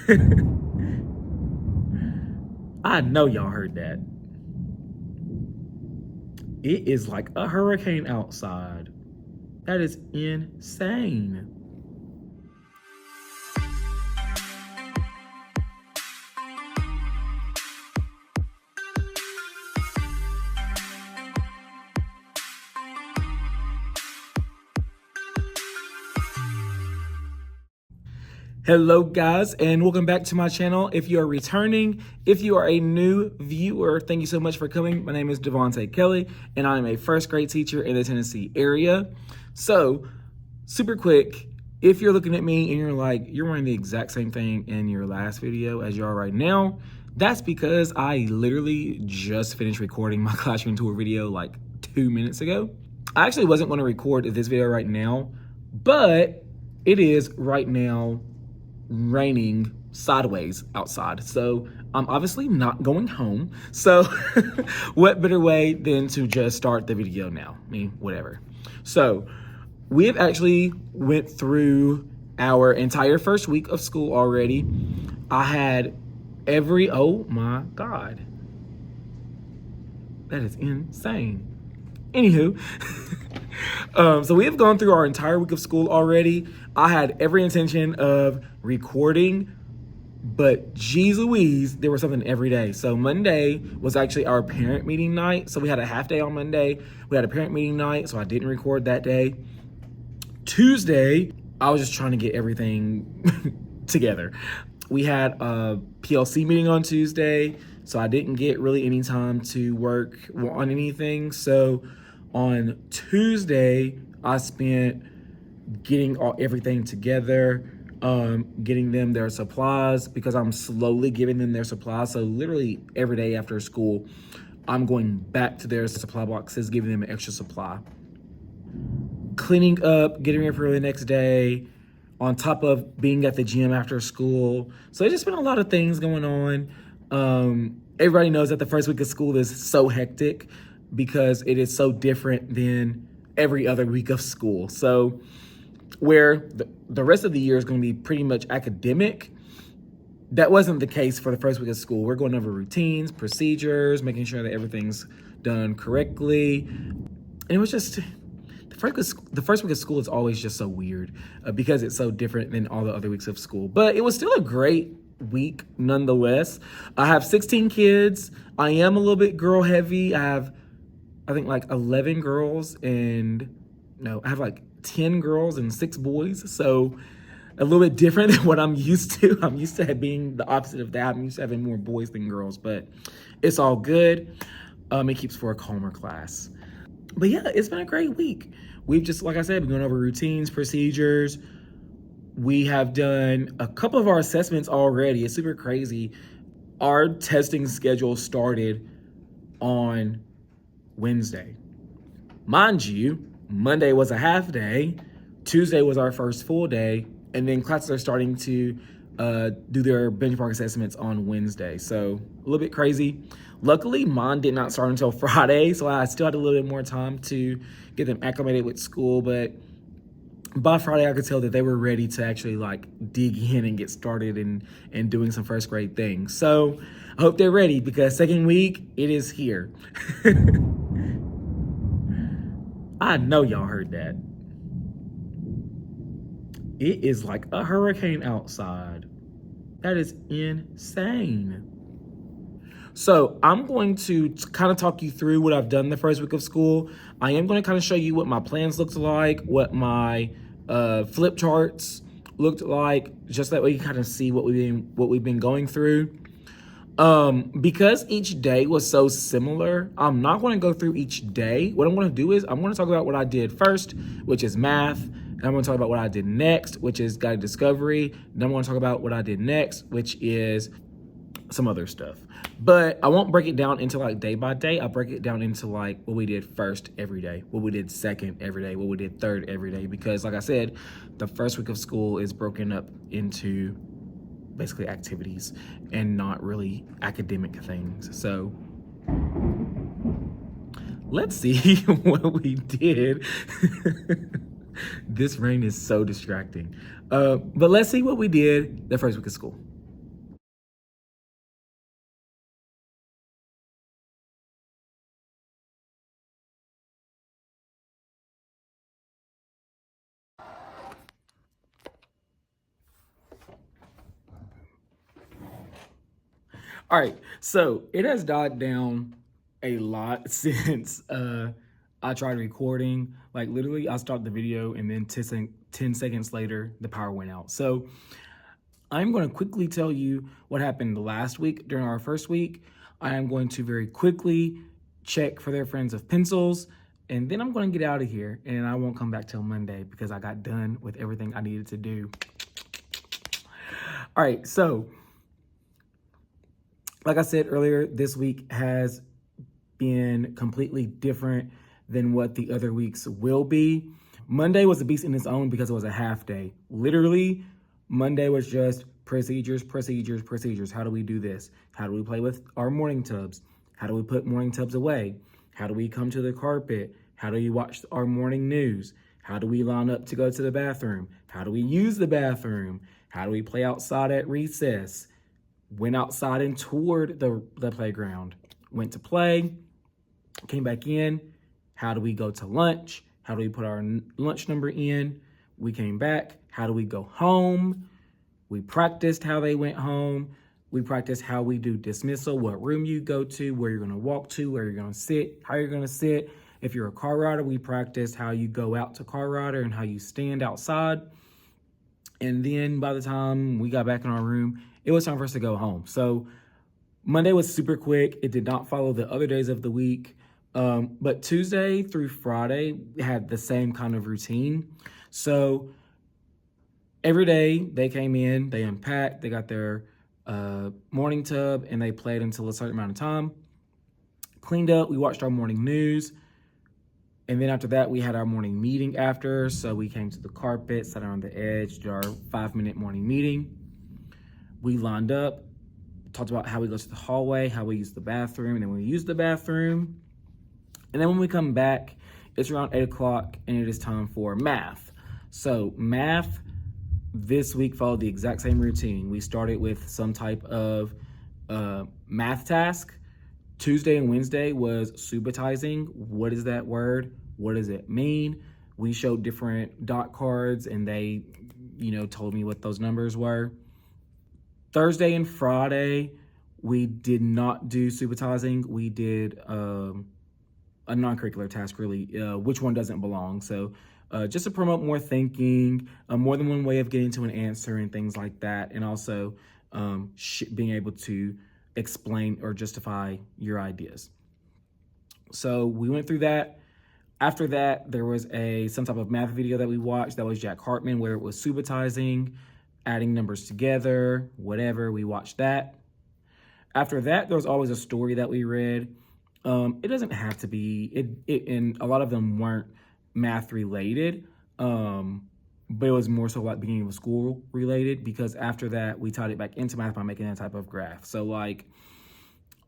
I know y'all heard that. It is like a hurricane outside. That is insane. Hello guys, and welcome back to my channel. If you are returning, if you are a new viewer, thank you so much for coming. My name is Devontae Kelly, and I am a first grade teacher in the Tennessee area. So, super quick, if you're looking at me and you're like, you're wearing the exact same thing in your last video as you are right now, that's because I literally just finished recording my classroom tour video like 2 minutes ago. I actually wasn't going to record this video right now, but it is right now raining sideways outside, so I'm obviously not going home. So what better way than to just start the video now? I mean, whatever. So we have actually went through our entire first week of school already. I had oh my God, that is insane. Anywho, so we have gone through our entire week of school already. I had every intention of recording, but geez Louise, there was something every day. So Monday was actually our parent meeting night. So we had a half day on Monday. We had a parent meeting night, so I didn't record that day. Tuesday, I was just trying to get everything together. We had a PLC meeting on Tuesday, so I didn't get really any time to work on anything. So on Tuesday, I spent getting everything together, getting them their supplies, because I'm slowly giving them their supplies. So literally every day after school, I'm going back to their supply boxes, giving them an extra supply. Cleaning up, getting ready for the next day, on top of being at the gym after school. So there's just been a lot of things going on. Everybody knows that the first week of school is so hectic because it is so different than every other week of school. So where the rest of the year is going to be pretty much academic, that wasn't the case for the first week of school. We're going over routines, procedures, making sure that everything's done correctly. And it was just, the first week of school is always just so weird because it's so different than all the other weeks of school. But it was still a great week nonetheless. I have 16 kids. I am a little bit girl heavy. I have, I think, like 11 girls and no, I have like 10 girls and 6 boys. So a little bit different than what I'm used to. I'm used to being the opposite of that. I'm used to having more boys than girls, but it's all good. It keeps for a calmer class. But yeah, it's been a great week. We've just, like I said, been going over routines, procedures. We have done a couple of our assessments already. It's super crazy. Our testing schedule started on Wednesday. Mind you, Monday was a half day. Tuesday was our first full day. And then classes are starting to do their benchmark assessments on Wednesday. So a little bit crazy. Luckily, mine did not start until Friday, so I still had a little bit more time to get them acclimated with school. But by Friday, I could tell that they were ready to actually like dig in and get started and doing some first grade things. So I hope they're ready because second week, it is here. I know y'all heard that. It is like a hurricane outside. That is insane. So I'm going to kind of talk you through what I've done the first week of school. I am going to kind of show you what my plans looked like, what my flip charts looked like, just that way you kind of see what we've been going through. Because each day was so similar, I'm not going to go through each day. What I'm going to do is I'm going to talk about what I did first, which is math. And I'm going to talk about what I did next, which is guided discovery. Then I'm going to talk about what I did next, which is some other stuff. But I won't break it down into like day by day. I'll break it down into like what we did first every day, what we did second every day, what we did third every day. Because like I said, the first week of school is broken up into basically activities and not really academic things. So let's see what we did. This rain is so distracting. But let's see what we did the first week of school. All right, so it has died down a lot since I tried recording. Like literally, I stopped the video and then 10 seconds later, the power went out. So I'm going to quickly tell you what happened last week during our first week. I am going to very quickly check for their friends of pencils, and then I'm going to get out of here, and I won't come back till Monday because I got done with everything I needed to do. All right, so like I said earlier, this week has been completely different than what the other weeks will be. Monday was a beast in its own because it was a half day. Literally, Monday was just procedures. How do we do this? How do we play with our morning tubs? How do we put morning tubs away? How do we come to the carpet? How do we watch our morning news? How do we line up to go to the bathroom? How do we use the bathroom? How do we play outside at recess? Went outside and toured the playground. Went to play, came back in. How do we go to lunch? How do we put our lunch number in? We came back. How do we go home? We practiced how they went home. We practiced how we do dismissal, what room you go to, where you're going to walk to, where you're going to sit, how you're going to sit. If you're a car rider, we practiced how you go out to car rider and how you stand outside. And then by the time we got back in our room, it was time for us to go home. So Monday was super quick. It did not follow the other days of the week. But Tuesday through Friday had the same kind of routine. So every day they came in, they unpacked, they got their morning tub, and they played until a certain amount of time. Cleaned up, we watched our morning news. And then after that, we had our morning meeting after. So we came to the carpet, sat on the edge, did our 5-minute morning meeting. We lined up, talked about how we go to the hallway, how we use the bathroom, and then we use the bathroom. And then when we come back, it's around 8 o'clock, and it is time for math. So math this week followed the exact same routine. We started with some type of math task. Tuesday and Wednesday was subitizing. What is that word? What does it mean? We showed different dot cards, and they, told me what those numbers were. Thursday and Friday, we did not do subitizing. We did a non-curricular task, really, which one doesn't belong. So just to promote more thinking, more than one way of getting to an answer and things like that, and also being able to explain or justify your ideas. So we went through that. After that, there was some type of math video that we watched that was Jack Hartman, where it was subitizing, adding numbers together, whatever. We watched that. After that, there was always a story that we read. It doesn't have to be, and a lot of them weren't math related, but it was more so like beginning of school related, because after that, we tied it back into math by making that type of graph. So like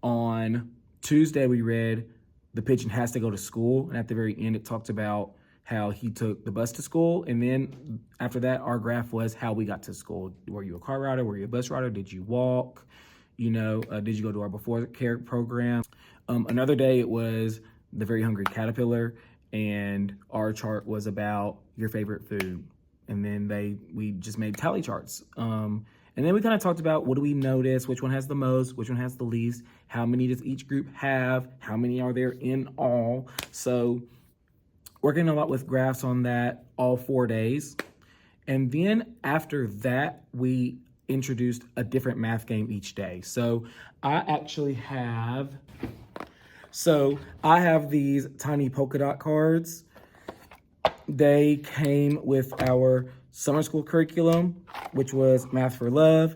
on Tuesday, we read The Pigeon Has to Go to School. And at the very end, it talked about how he took the bus to school. And then after that, our graph was how we got to school. Were you a car rider? Were you a bus rider? Did you walk? Did you go to our before care program? Another day, it was The Very Hungry Caterpillar. And our chart was about your favorite food. And then we just made tally charts. And then we kind of talked about what do we notice, which one has the most, which one has the least, how many does each group have, how many are there in all. So working a lot with graphs on that all 4 days. And then after that, we introduced a different math game each day. So I have these tiny polka dot cards. They came with our summer school curriculum, which was Math for Love.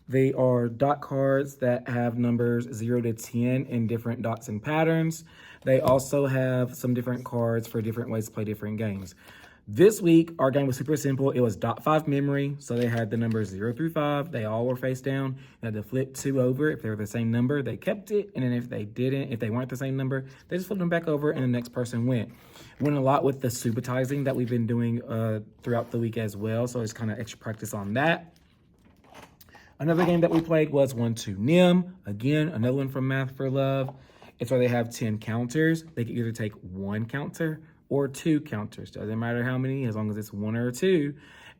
They are dot cards that have numbers 0 to 10 in different dots and patterns. They also have some different cards for different ways to play different games. This week, our game was super simple. It was dot 5 memory. So they had the numbers 0 through 5. They all were face down. You had to flip 2 over. If they were the same number, they kept it. And then if they weren't the same number, they just flipped them back over and the next person went. Went a lot with the subitizing that we've been doing throughout the week as well. So it's kind of extra practice on that. Another game that we played was 1-2 NIM. Again, another one from Math for Love. It's where they have 10 counters. They can either take 1 counter or 2 counters. Doesn't matter how many, as long as it's 1 or 2.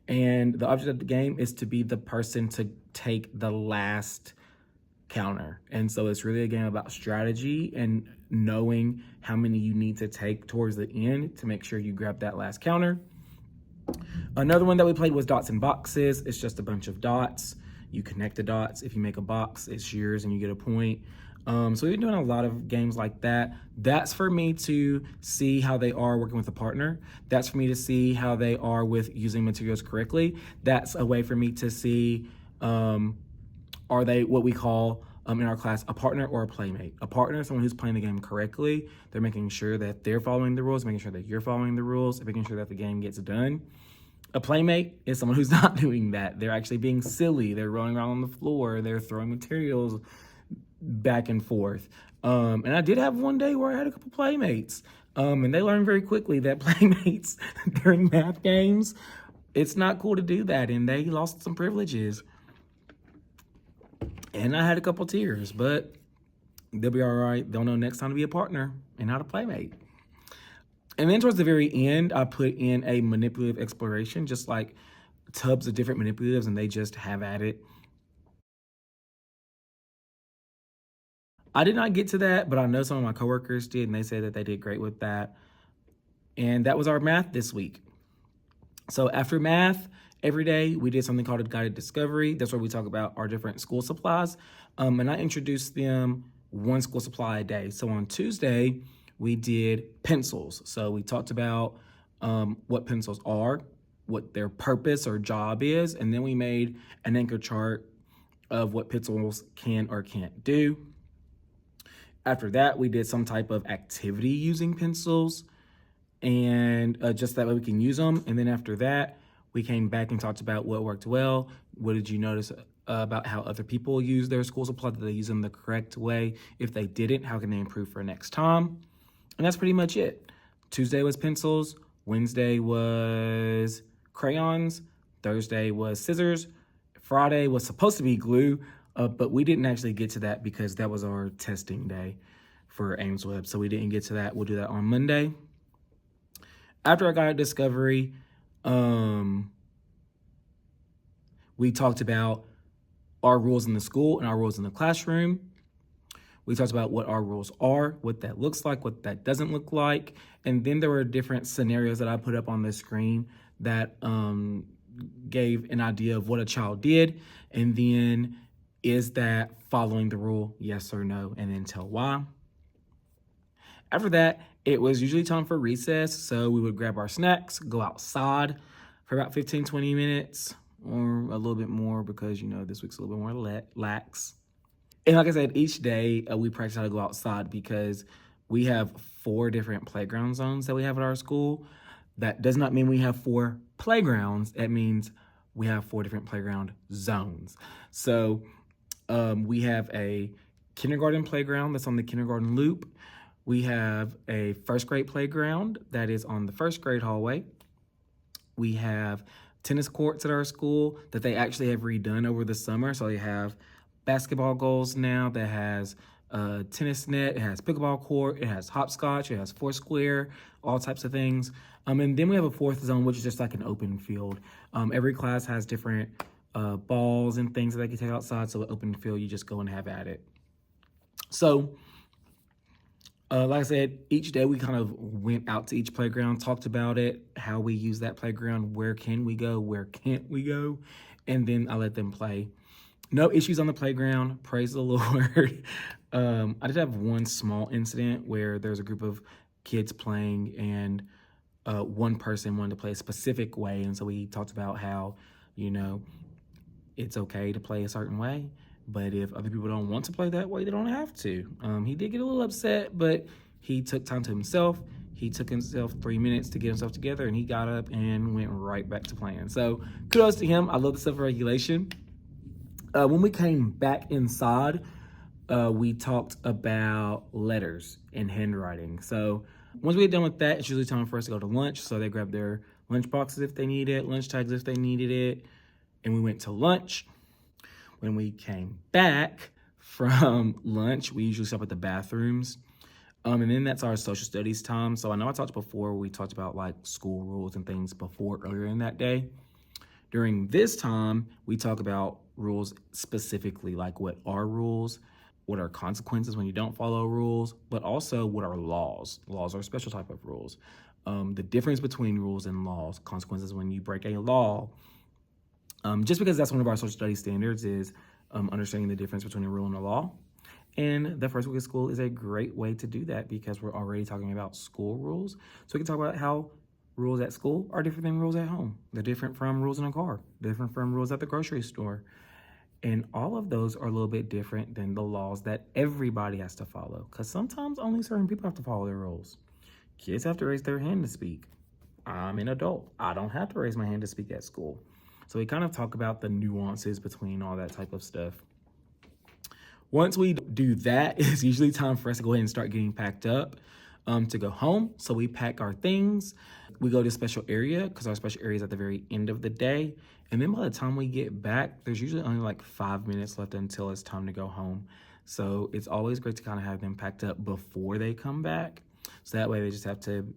And the object of the game is to be the person to take the last counter. And so it's really a game about strategy and knowing how many you need to take towards the end to make sure you grab that last counter. Another one that we played was dots and boxes. It's just a bunch of dots. You connect the dots. If you make a box, it's yours and you get a point. So we've been doing a lot of games like that. That's for me to see how they are working with a partner. That's for me to see how they are with using materials correctly. That's a way for me to see, are they what we call in our class a partner or a playmate. A partner is someone who's playing the game correctly. They're making sure that they're following the rules, making sure that you're following the rules, and making sure that the game gets done. A playmate is someone who's not doing that. They're actually being silly. They're rolling around on the floor. They're throwing materials back and forth. And I did have one day where I had a couple playmates. And they learned very quickly that playmates during math games, it's not cool to do that. And they lost some privileges. And I had a couple tears, but they'll be all right. They'll know next time to be a partner and not a playmate. And then towards the very end, I put in a manipulative exploration, just like tubs of different manipulatives, and they just have at it. I did not get to that, but I know some of my coworkers did, and they said that they did great with that. And that was our math this week. So after math, every day we did something called a guided discovery. That's where we talk about our different school supplies. And I introduced them one school supply a day. So on Tuesday, we did pencils. So we talked about what pencils are, what their purpose or job is, and then we made an anchor chart of what pencils can or can't do. After that, we did some type of activity using pencils, and just that way we can use them. And then after that, we came back and talked about what worked well. What did you notice about how other people use their school supply? Did they use them the correct way? If they didn't, how can they improve for next time? And that's pretty much it. Tuesday was pencils. Wednesday was crayons. Thursday was scissors. Friday was supposed to be glue, but we didn't actually get to that because that was our testing day for Ames Web. So we didn't get to that. We'll do that on Monday. After I got a discovery, we talked about our rules in the school and our rules in the classroom. We talked about what our rules are, what that looks like, what that doesn't look like. And then there were different scenarios that I put up on the screen that gave an idea of what a child did. And then, is that following the rule, yes or no, and then tell why. After that, it was usually time for recess. So we would grab our snacks, go outside for about 15, 20 minutes or a little bit more because, you know, this week's a little bit more lax. And like I said, each day we practice how to go outside because we have 4 different playground zones that we have at our school. That does not mean we have 4 playgrounds. It means we have 4 different playground zones. So we have a kindergarten playground that's on the kindergarten loop. We have a first grade playground that is on the first grade hallway. We have tennis courts at our school that they actually have redone over the summer. So they have basketball goals now that has a tennis net, it has pickleball court, it has hopscotch, it has foursquare, all types of things. And then we have a 4th zone, which is just like an open field. Every class has different balls and things that they can take outside. So an open field, you just go and have at it. So like I said, each day we kind of went out to each playground, talked about it, how we use that playground, where can we go, where can't we go, and then I let them play. No issues on the playground, praise the Lord. I did have one small incident where there's a group of kids playing and one person wanted to play a specific way, and so we talked about how, you know, it's okay to play a certain way. But if other people don't want to play that way, they don't have to. He did get a little upset, but he took time to himself. He took himself 3 minutes to get himself together, and he got up and went right back to playing. So kudos to him. I love the self-regulation. When we came back inside, we talked about letters and handwriting. So once we get done with that, it's usually time for us to go to lunch. So they grabbed their lunch boxes if they need it, lunch tags if they needed it, and we went to lunch. When we came back from lunch, we usually stop at the bathrooms. And then that's our social studies time. So I know I talked before, we talked about like school rules and things before earlier in that day. During this time, we talk about rules specifically, like what are rules, what are consequences when you don't follow rules, but also what are laws. Laws are a special type of rules. The difference between rules and laws, consequences when you break a law, just because that's one of our social studies standards is understanding the difference between a rule and a law. And the first week of school is a great way to do that because we're already talking about school rules. So we can talk about how rules at school are different than rules at home. They're different from rules in a car, different from rules at the grocery store. And all of those are a little bit different than the laws that everybody has to follow. Because sometimes only certain people have to follow their rules. Kids have to raise their hand to speak. I'm an adult. I don't have to raise my hand to speak at school. So we kind of talk about the nuances between all that type of stuff. Once we do that, it's usually time for us to go ahead and start getting packed up to go home. So we pack our things. We go to a special area because our special area is at the very end of the day. And then by the time we get back, there's usually only like 5 minutes left until it's time to go home. So it's always great to kind of have them packed up before they come back. So that way they just have to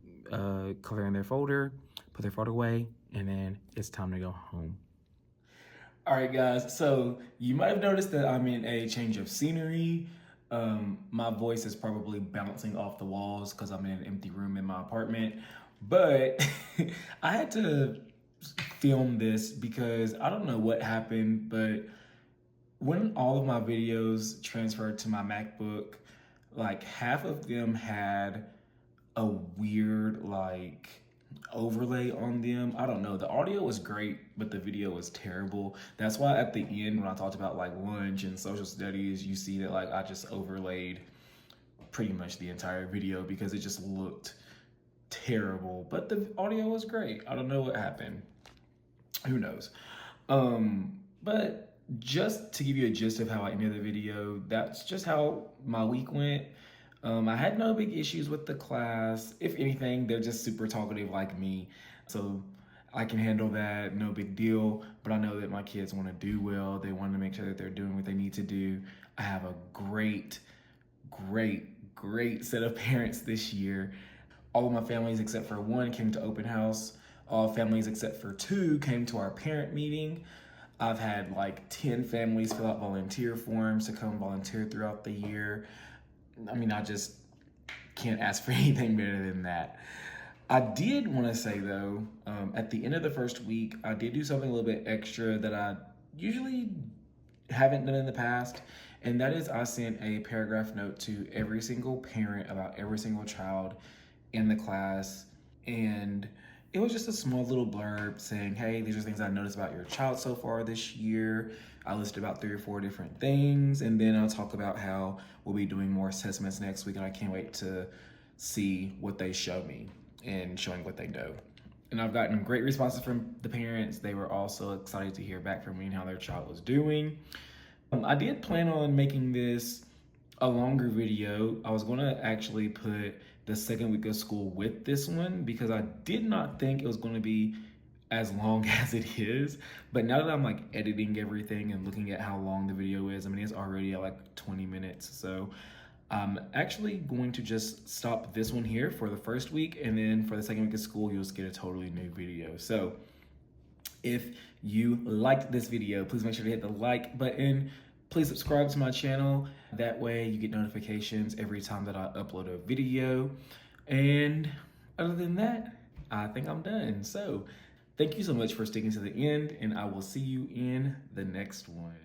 cover in their folder, put their folder away, and then it's time to go home. All right, guys, so you might have noticed that I'm in a change of scenery. My voice is probably bouncing off the walls because I'm in an empty room in my apartment. But I had to film this because I don't know what happened, but when all of my videos transferred to my MacBook, like half of them had a weird like overlay on them. I don't know. The audio was great, but the video was terrible. That's why at the end, when I talked about like lunch and social studies, you see that like I just overlaid pretty much the entire video because it just looked terrible. But the audio was great. I don't know what happened. Who knows? But just to give you a gist of how I ended the video, that's just how my week went. I had no big issues with the class. If anything, they're just super talkative like me. So I can handle that, no big deal. But I know that my kids want to do well. They want to make sure that they're doing what they need to do. I have a great set of parents this year. All of my families except for one came to open house. All families except for two came to our parent meeting. I've had like 10 families fill out volunteer forms to come volunteer throughout the year. I mean, I just can't ask for anything better than that. I did want to say though, at the end of the first week, I did do something a little bit extra that I usually haven't done in the past. And that is I sent a paragraph note to every single parent about every single child in the class. And it was just a small little blurb saying, hey, these are things I noticed about your child so far this year. I listed about 3 or 4 different things. And then I'll talk about how we'll be doing more assessments next week. And I can't wait to see what they show me and showing what they know. And I've gotten great responses from the parents. They were also excited to hear back from me and how their child was doing. I did plan on making this a longer video. I was gonna actually put the second week of school with this one because I did not think it was gonna be as long as it is. But now that I'm like editing everything and looking at how long the video is, I mean, it's already at like 20 minutes. So I'm actually going to just stop this one here for the first week. And then for the second week of school, you'll just get a totally new video. So if you liked this video, please make sure to hit the like button. Please subscribe to my channel. That way you get notifications every time that I upload a video. And other than that, I think I'm done. So thank you so much for sticking to the end, and I will see you in the next one.